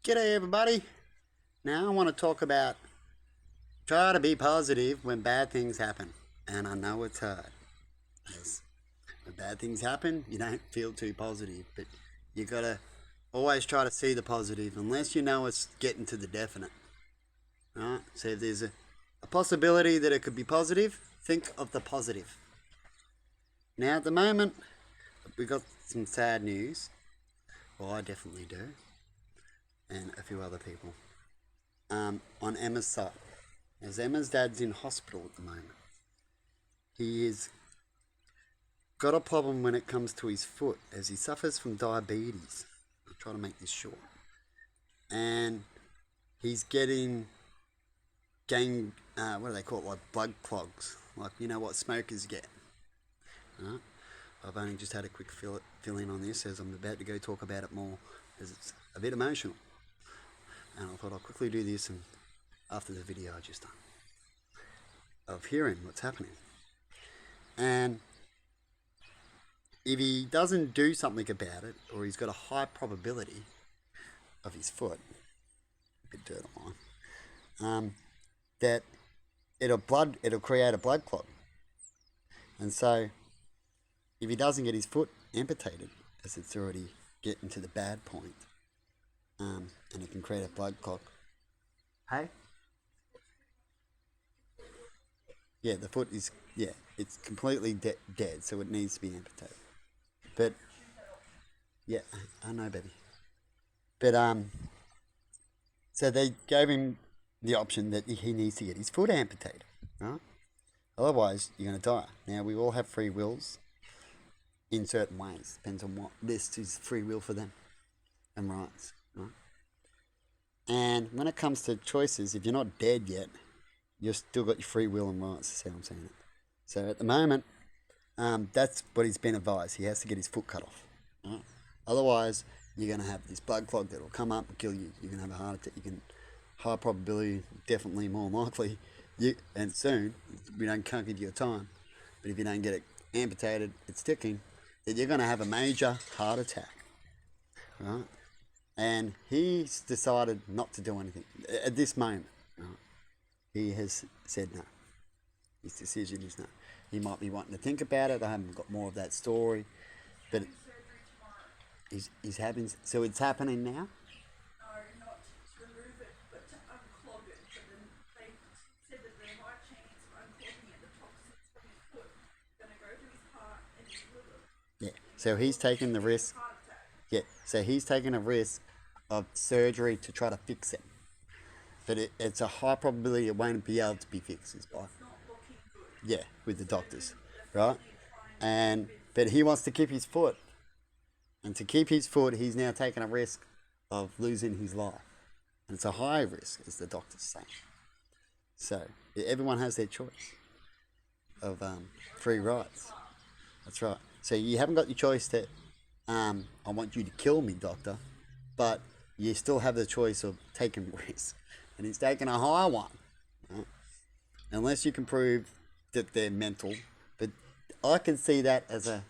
G'day everybody. Now I want to talk about try to be positive when bad things happen. And I know it's hard. Yes. When bad things happen, you don't feel too positive, but you gotta always try to see the positive unless you know it's getting to the definite. Right? So if there's a possibility that it could be positive, think of the positive. Now at the moment, we got some sad news. Well, I definitely do. And a few other people. On Emma's side. As Emma's dad's in hospital at the moment. He has got a problem when it comes to his foot as he suffers from diabetes. I'll try to make this short. And he's getting what do they call it, like blood clogs, like you know what smokers get. Right? I've only just had a quick fill in on this as I'm about to go talk about it more as it's a bit emotional. And I thought I'll quickly do this and after the video I just done of hearing what's happening. And if he doesn't do something about it, or he's got a high probability of his foot, a bit dirt on mine, that it'll create a blood clot. And so if he doesn't get his foot amputated, as it's already getting to the bad point, and it can create a blood clot. Hey? Yeah, the foot is, it's completely dead, so it needs to be amputated. But, yeah, I know, baby. But, so they gave him the option that he needs to get his foot amputated, right? Otherwise, you're going to die. Now, we all have free wills in certain ways. Depends on what list is free will for them and rights, right? And when it comes to choices, if you're not dead yet, you've still got your free will and rights, is how I'm saying it. So at the moment, that's what he's been advised. He has to get his foot cut off. Right? Otherwise, you're going to have this blood clot that will come up and kill you. You're going to have a heart attack. High probability, definitely more likely, and soon, can't give you a time, but if you don't get it amputated, it's ticking, that you're going to have a major heart attack. Right? And he's decided not to do anything at this moment. Right? He has said no. His decision is no. He might be wanting to think about it. I haven't got more of that story, but he's having. So it's happening now. No, not to remove it, but to unclog it. But then they said that there might chance of unclogging it. The toxins from his foot going to go to his heart and his liver. Yeah. So he's taking the risk. Yeah. So he's taking a risk of surgery to try to fix it. But it's a high probability it won't be able to be fixed. Yeah, with the doctors, right? But he wants to keep his foot, and to keep his foot, he's now taking a risk of losing his life, and it's a high risk, as the doctors say. So everyone has their choice of free rights. That's right. So you haven't got your choice that I want you to kill me, doctor, but you still have the choice of taking risks. And he's taking a high one. Right? Unless you can prove that they're mental. But I can see that as a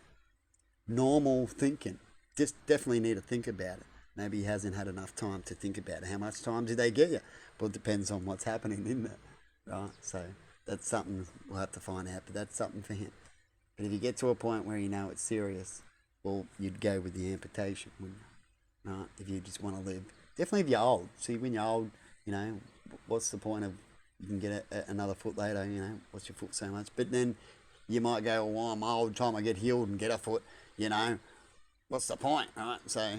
normal thinking. Just definitely need to think about it. Maybe he hasn't had enough time to think about it. How much time do they get you? Well, it depends on what's happening in there. Right? So that's something we'll have to find out. But that's something for him. But if you get to a point where you know it's serious, well, you'd go with the amputation, wouldn't you? Right? If you just want to live. Definitely if you're old. See, when you're old, what's the point of you can get another foot later, what's your foot so much? But then you might go, well, I'm old, time I get healed and get a foot, what's the point, right? So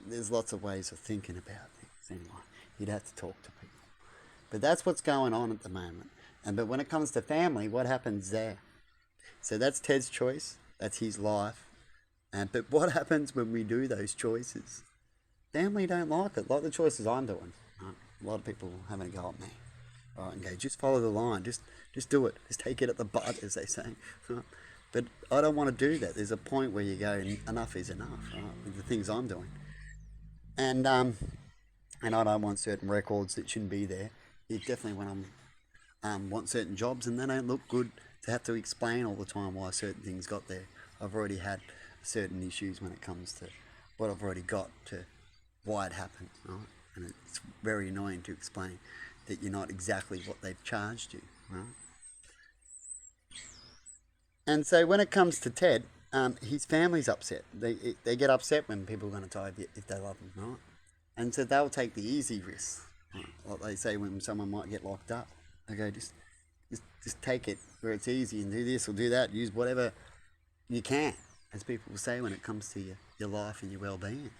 there's lots of ways of thinking about things anyway. You'd have to talk to people. But that's what's going on at the moment. But when it comes to family, what happens there? So that's Ted's choice. That's his life. But what happens when we do those choices? Family don't like it, like the choices I'm doing. Right? A lot of people having a go at me. Right, and go, just follow the line, just do it, just take it at the butt, as they say. Right? But I don't want to do that. There's a point where you go, enough is enough, right? With the things I'm doing. And I don't want certain records that shouldn't be there. It definitely when want certain jobs and they don't look good to have to explain all the time why certain things got there. I've already had certain issues when it comes to what I've already got to why it happened, right? and it's very annoying to explain that you're not exactly what they've charged you, right? And so when it comes to Ted, his family's upset. They get upset when people are going to die if they love him, right? And so they'll take the easy risks, right? Like they say when someone might get locked up. They go, just take it where it's easy and do this or do that. Use whatever you can, as people will say when it comes to your life and your well-being.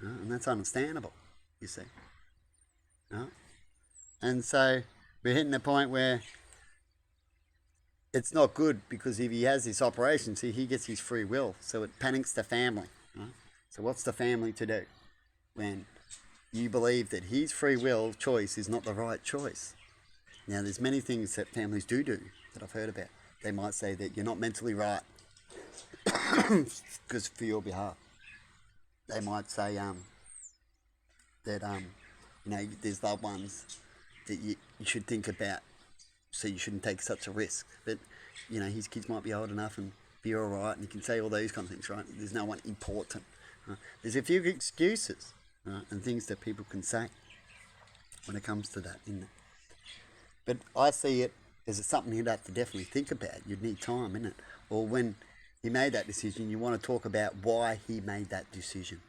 Right? And that's understandable, you see. Right? And so we're hitting a point where it's not good, because if he has this operation, see, he gets his free will, so it panics the family. Right? So what's the family to do when you believe that his free will choice is not the right choice? Now, there's many things that families do that I've heard about. They might say that you're not mentally right because for your behalf. They might say that there's loved ones that you should think about, so you shouldn't take such a risk. But his kids might be old enough and be all right, and you can say all those kind of things, right? There's no one important. Right? There's a few excuses, right, and things that people can say when it comes to that, isn't it? But I see it as something you'd have to definitely think about. You'd need time, innit? Or when he made that decision, you want to talk about why he made that decision,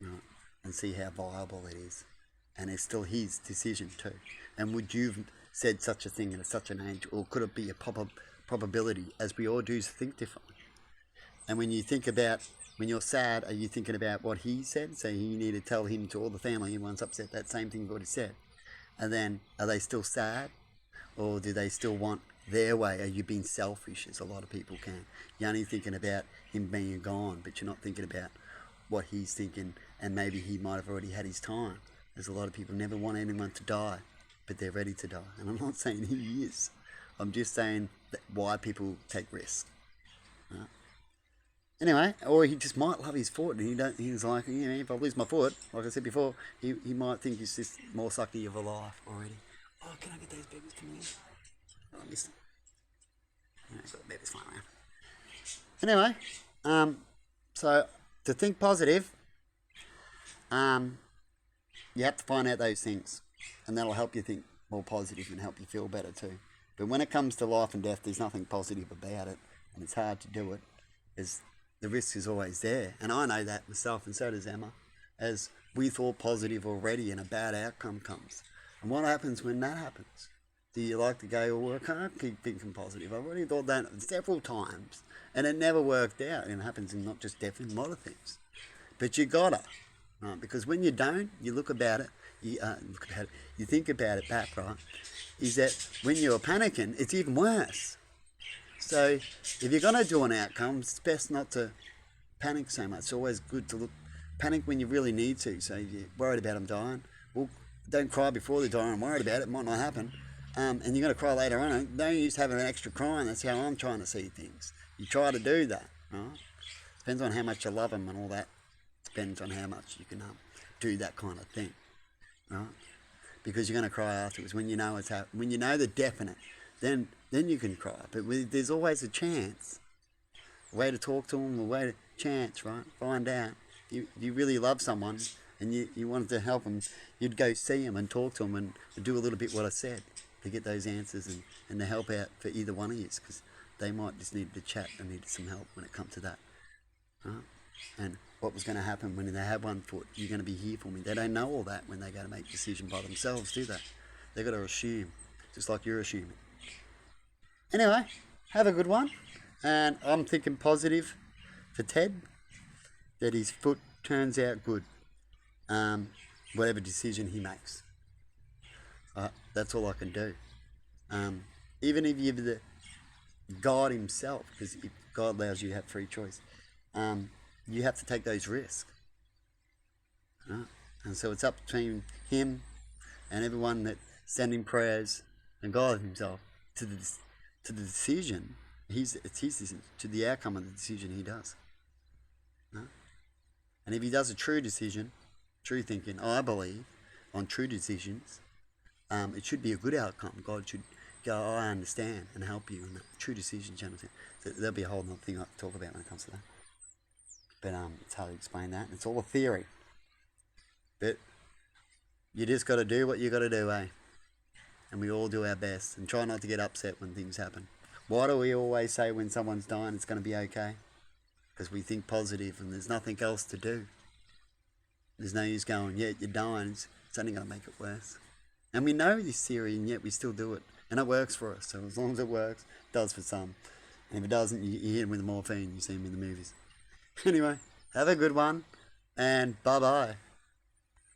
right? And see how viable it is. And it's still his decision too. And would you have said such a thing at such an age, or could it be a probability, as we all do, to think differently? And when you think about, when you're sad, are you thinking about what he said? So you need to tell him to all the family, everyone's upset, that same thing what he said. And then, are they still sad? Or do they still want their way? Are you being selfish, as a lot of people can? You're only thinking about him being gone, but you're not thinking about what he's thinking, and maybe he might have already had his time. There's a lot of people never want anyone to die, but they're ready to die. And I'm not saying he is. I'm just saying that why people take risks. Right? Anyway, or he just might love his foot, and he's like, if I lose my foot, like I said before, he might think he's just more sucky of a life already. Oh, can I get those babies to me? Oh, I missed them. So the babies flying around. Anyway, so to think positive, you have to find out those things, and that'll help you think more positive and help you feel better too. But when it comes to life and death, there's nothing positive about it, and it's hard to do it, as the risk is always there. And I know that myself, and so does Emma, as we thought positive already and a bad outcome comes. And what happens when that happens? Do you like to go, well, I can't keep thinking positive? I've already thought that several times, and it never worked out. And it happens in not just death, in a lot of things. But you gotta, right? Because when you don't, you look about it, you think about it back, right? Is that when you're panicking, it's even worse. So if you're going to do an outcome, it's best not to panic so much. It's always good to panic when you really need to. So you're worried about them dying. Well, don't cry before they die. I'm worried about it. It might not happen. And you're going to cry later on. Don't use having an extra crying. That's how I'm trying to see things. You try to do that. Right? Depends on how much you love them and all that. Depends on how much you can do that kind of thing. Right? Because you're going to cry afterwards when you know it's happening. When you know the definite, then you can cry. But there's always a chance. A way to talk to them, a way to chance, right? Find out. You really love someone and you wanted to help them, you'd go see them and talk to them and do a little bit what I said to get those answers and to help out for either one of you, because they might just need to chat and need some help when it comes to that. Right? And what was going to happen when they have one foot? You're going to be here for me. They don't know all that when they go to make a decision by themselves, do they? They've got to assume, just like you're assuming. Anyway, have a good one. And I'm thinking positive for Ted, that his foot turns out good, whatever decision he makes. That's all I can do. Even if you're the God himself, because if God allows you to have free choice, you have to take those risks. Right? And so it's up between him and everyone that sending prayers and God himself to the decision. It's his decision, to the outcome of the decision he does. Right? And if he does a true decision, true thinking, I believe, on true decisions, it should be a good outcome. God should go, I understand, and help you in the true decisions, you understand. So there'll be a whole other thing I have to talk about when it comes to that. But it's hard to explain that. It's all a theory. But you just got to do what you got to do, eh? And we all do our best and try not to get upset when things happen. Why do we always say when someone's dying it's going to be okay? Because we think positive and there's nothing else to do. There's no use going, yeah, you're dying, it's only going to make it worse. And we know this theory and yet we still do it. And it works for us. So as long as it works, it does for some. And if it doesn't, you hit him with morphine. You see him in the movies. Anyway, have a good one and bye-bye.